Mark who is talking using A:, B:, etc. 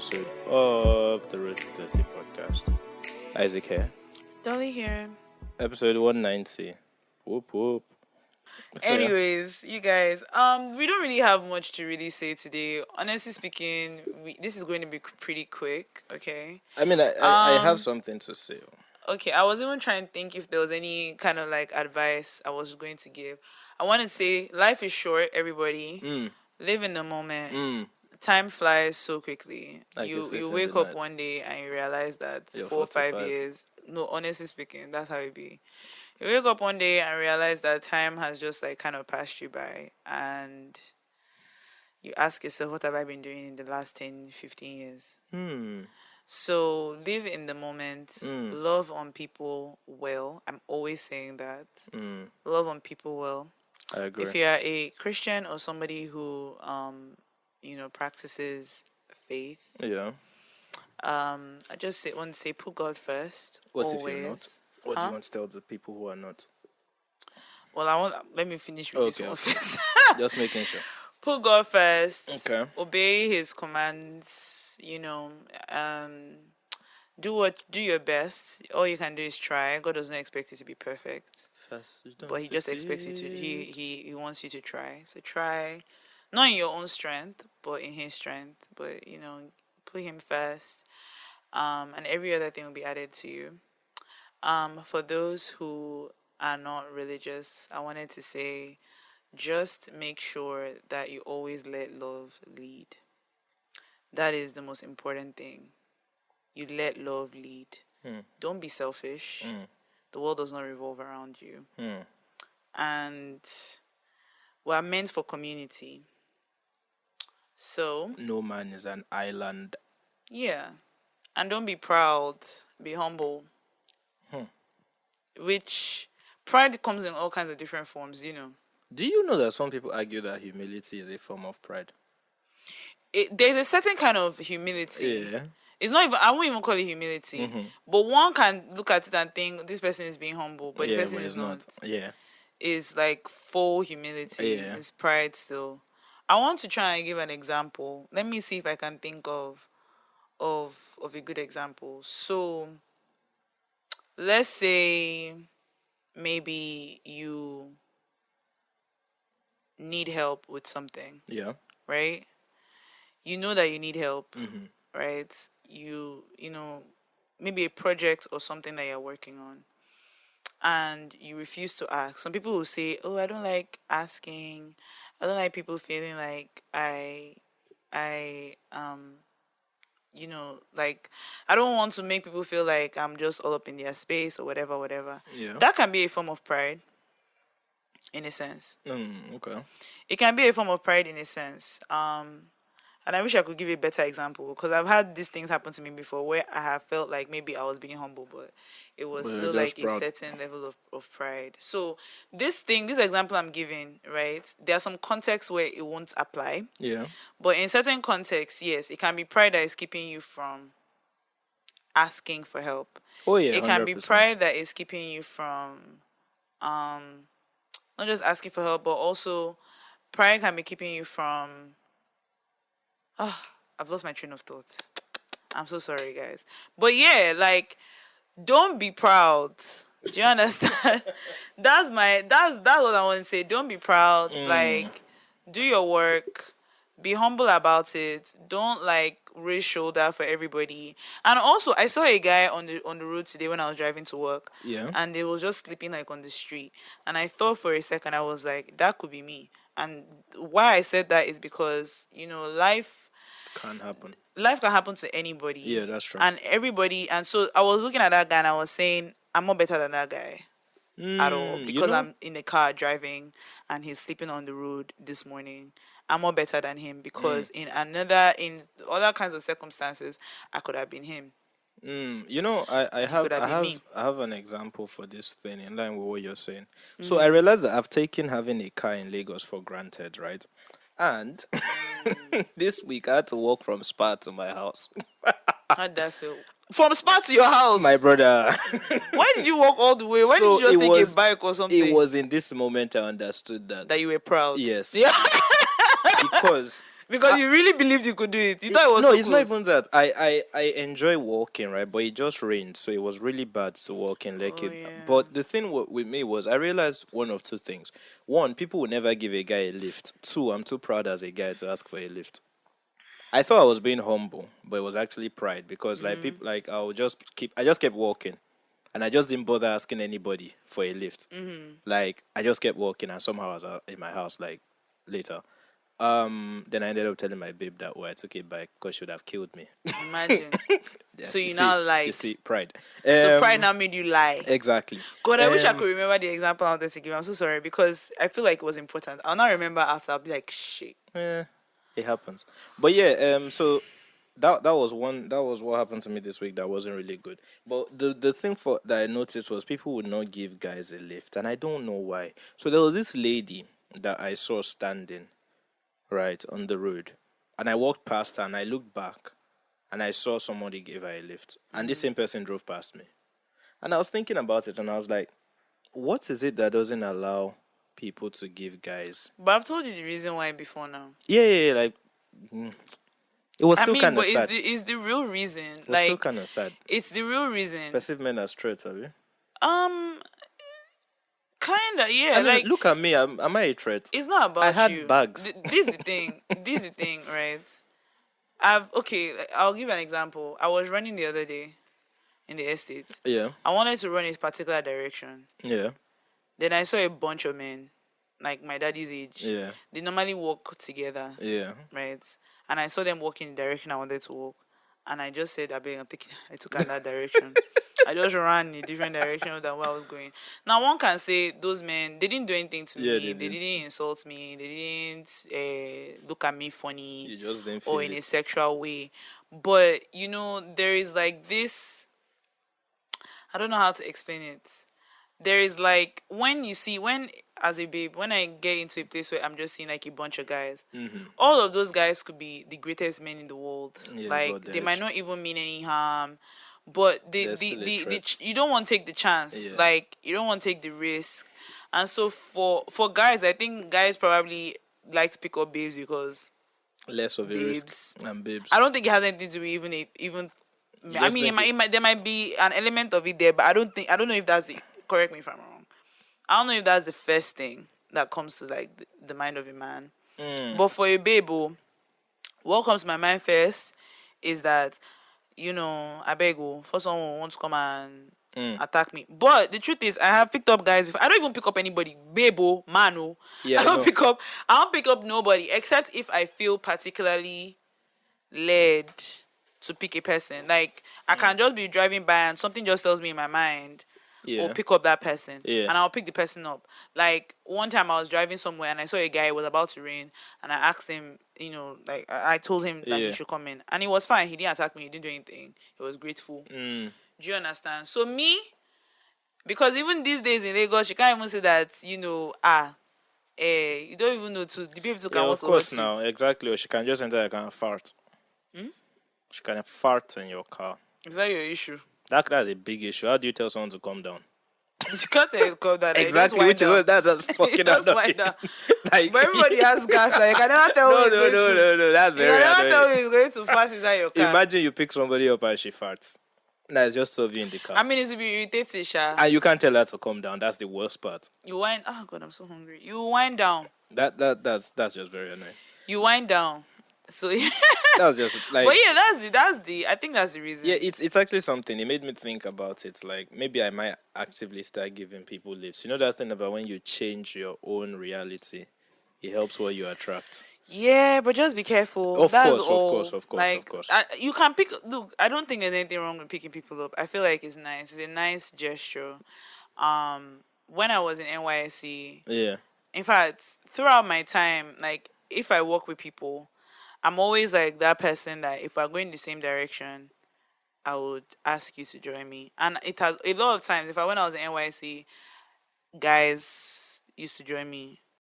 A: episode of the Road to 30 podcast. Isaac here.
B: Dolly here.
A: Episode 190. Whoop whoop.
B: Anyways, you guys, we don't really have much to really say today. Honestly speaking, this is going to be pretty quick, okay?
A: I mean, I have something to say.
B: Okay, I was even trying to think if there was any kind of like advice I was going to give. I want to say life is short, everybody. Live in the moment. Time flies so quickly.
A: Like
B: you wake up one day and you realize that 4 or 5 years. No, honestly speaking, that's how it be. You wake up one day and realize that time has just like kind of passed you by, and you ask yourself, what have I been doing in the last 10, 15 years? So live in the moment, love on people well. I'm always saying that. Love on people well.
A: I agree.
B: If you are a Christian or somebody who practices faith.
A: Yeah.
B: I just want to say put God first.
A: What
B: always.
A: if you're not? What do you want to tell the people who are not?
B: Well, let me finish with this one first.
A: Just making sure.
B: Put God first.
A: Okay.
B: Obey His commands. Do your best. All you can do is try. God doesn't expect you to be perfect, but He just expects you to. He wants you to try. So try, not in your own strength, but in His strength. But put Him first, and every other thing will be added to you. For those who are not religious, I wanted to say, just make sure that you always let love lead. That is the most important thing. You let love lead. Don't be selfish. The world does not revolve around you. And we're meant for community. So
A: no man is an island.
B: Yeah. And don't be proud. Be humble. Which pride comes in all kinds of different forms,
A: Do you know that some people argue that humility is a form of pride?
B: There's a certain kind of humility.
A: Yeah.
B: It's not even, I won't even call it humility. But one can look at it and think this person is being humble, but the person is not.
A: Yeah.
B: It's like full humility.
A: Yeah.
B: It's pride still. I want to try and give an example. Let me see if I can think of a good example. So let's say maybe you need help with something.
A: Yeah.
B: Right? You know that you need help. Right? You maybe a project or something that you're working on, and you refuse to ask. Some people will say, oh, I don't like asking. I don't like people feeling like like I don't want to make people feel like I'm just all up in their space or whatever.
A: Yeah.
B: That can be a form of pride, in a sense.
A: Okay.
B: It can be a form of pride in a sense. And I wish I could give you a better example, because I've had these things happen to me before where I have felt like maybe I was being humble, but it was still like proud. A certain level of pride. So this example I'm giving, right, there are some contexts where it won't apply.
A: Yeah.
B: But in certain contexts, yes, it can be pride that is keeping you from asking for help.
A: Oh yeah.
B: It
A: 100%.
B: can be pride that is keeping you from not just asking for help, but also pride can be keeping you from I've lost my train of thought. I'm so sorry, guys. But yeah, like, don't be proud. Do you understand? That's what I want to say. Don't be proud. Like, do your work. Be humble about it. Don't like raise shoulder for everybody. And also, I saw a guy on the road today when I was driving to work.
A: Yeah.
B: And they was just sleeping like on the street. And I thought for a second, I was like, that could be me. And why I said that is because life can happen to anybody.
A: Yeah, that's true.
B: And everybody, and so I was looking at that guy and I was saying, I'm not better than that guy at all, because I'm in the car driving and he's sleeping on the road this morning. I'm more better than him because in other kinds of circumstances, I could have been him.
A: I have an example for this thing in line with what you're saying. So I realized that I've taken having a car in Lagos for granted, right? And this week I had to walk from Spa to my house.
B: How'd that feel? From Spa to your house?
A: My brother.
B: Why did you walk all the way? Why did you just take a bike or something?
A: It was in this moment I understood that
B: you were proud.
A: Yes.
B: Yeah.
A: Because
B: Because you really believed you could do it. You thought it was
A: no,
B: so
A: it's not
B: close.
A: even that. I enjoy walking, right? But it just rained, so it was really bad to walk in
B: Oh
A: Lekki.
B: yeah.
A: But the thing with me was I realized one of two things. One, people will never give a guy a lift. Two, I'm too proud as a guy to ask for a lift. I thought I was being humble, but it was actually pride because like
B: Mm-hmm.
A: people like I just kept walking, and I just didn't bother asking anybody for a lift.
B: Mm-hmm.
A: Like I just kept walking, and somehow I was in my house like later. Then I ended up telling my babe that I took it back because she would have killed me.
B: Imagine. So
A: Yes,
B: you now
A: you
B: like.
A: see, pride.
B: So pride
A: Um,
B: now made you lie.
A: exactly.
B: God, I wish I
A: Um,
B: could remember the example I wanted to give. I'm so sorry because I feel like it was important. I'll not remember after. I'll be like, shit.
A: eh, it happens. But yeah, so that was one. That was what happened to me this week. That wasn't really good. But the thing for that I noticed was people would not give guys a lift, and I don't know why. So there was this lady that I saw standing right on the road, and I walked past her, and I looked back, and I saw somebody give her a lift, and this same person drove past me, and I was thinking about it, and I was like, what is it that doesn't allow people to give guys?
B: But I've told you the reason why before now.
A: Yeah, like mm, it was
B: I
A: still
B: mean,
A: kind
B: but
A: of
B: it's
A: sad.
B: the
A: It
B: it's the real reason.
A: was still
B: Like,
A: kind of sad.
B: it's the real reason.
A: Perceive men as traits, have you?
B: Um, kinda,
A: I
B: yeah.
A: mean,
B: Like,
A: look at me. Am I a threat?
B: it's not
A: I
B: about
A: had
B: you.
A: bags.
B: This is the thing. This is the thing, right? I've okay. I'll give an example. I was running the other day in the estate.
A: Yeah,
B: I wanted to run a particular direction.
A: yeah,
B: Then I saw a bunch of men, like my daddy's age.
A: yeah,
B: They normally walk together,
A: yeah.
B: right? And I saw them walking in the direction I wanted to walk. And I just said, I'm taking, I took another direction. I just ran in a different direction than where I was going. Now, one can say those men, they didn't do anything to
A: Yeah,
B: me.
A: they
B: They
A: did.
B: didn't insult me. They didn't look at me funny
A: You just didn't
B: or
A: feel
B: in a
A: it.
B: sexual way. But, there is like this, I don't know how to explain it. There is like when as a babe, when I get into a place where I'm just seeing like a bunch of guys,
A: Mm-hmm.
B: all of those guys could be the greatest men in the world.
A: Yeah, but
B: Like they might not even mean any harm, but
A: they're still a threat.
B: you don't want to take the chance.
A: Yeah,
B: Like you don't want to take the risk. And so for guys, I think guys probably like to pick up babes because
A: less of a risk
B: babes.
A: and babes.
B: I don't think it has anything to do with even.
A: You
B: I
A: just
B: mean,
A: think it.
B: there might be an element of it there, but I don't know if that's it. Correct me if I'm wrong. I don't know if that's the first thing that comes to like the mind of a man.
A: Mm,
B: But for a babe, what comes to my mind first is that I beg you for someone who wants to come and
A: mm.
B: attack me. But the truth is, I have picked up guys before. I don't even pick up anybody, babe, man,
A: Yeah, I know.
B: I don't pick up nobody except if I feel particularly led to pick a person. Like I can just be driving by and something just tells me in my mind, or
A: Yeah,
B: pick up that person,
A: yeah,
B: and I'll pick the person up. Like one time I was driving somewhere and I saw a guy, it was about to rain, and I asked him, like I told him that he
A: yeah.
B: should come in, and he was fine. He didn't attack me. He didn't do anything. He was grateful.
A: Mm.
B: Do you understand? So me, because even these days in Lagos, you can't even say that you don't even know to the people who
A: Yeah,
B: can want
A: of
B: to
A: course
B: hurt you.
A: now. Exactly. Or she can just enter a kind of fart.
B: Hmm?
A: She can fart in your car.
B: Is that your issue?
A: That's a big issue. How do you tell someone to calm down?
B: You can't tell call that. Like, just
A: Exactly,
B: wind
A: which is
B: down.
A: what that's just
B: You
A: fucking
B: just
A: annoying.
B: wind down.
A: Like,
B: But everybody has gas. Like, you can never tell who
A: no,
B: is
A: no,
B: going
A: no,
B: to.
A: no, no. That's
B: You can
A: very
B: never tell
A: annoying.
B: who is going to fast inside your car.
A: Imagine you pick somebody up and she farts. That's just so you in the car.
B: I mean, it will be irritating, Sha.
A: And you can't tell her to calm down. That's the worst part.
B: You wind. Oh God, I'm so hungry. You wind down.
A: That's just very annoying.
B: You wind down. So yeah.
A: That's just
B: But
A: like
B: yeah, that's the. I think that's the reason.
A: yeah, it's actually something. It made me think about it. Like maybe I might actively start giving people lifts. You know that thing about when you change your own reality, it helps what you attract.
B: Yeah, but just be careful.
A: Of
B: That's
A: course, of
B: all.
A: course, of course, of
B: Like,
A: course.
B: you can pick. Look, I don't think there's anything wrong with picking people up. I feel like it's nice. It's a nice gesture. When I was in NYSC,
A: Yeah.
B: in fact, throughout my time, like if I work with people, I'm always like that person that if we're going the same direction, I would ask you to join me. And it has a lot of times. If I when I was in NYC, guys used to join me.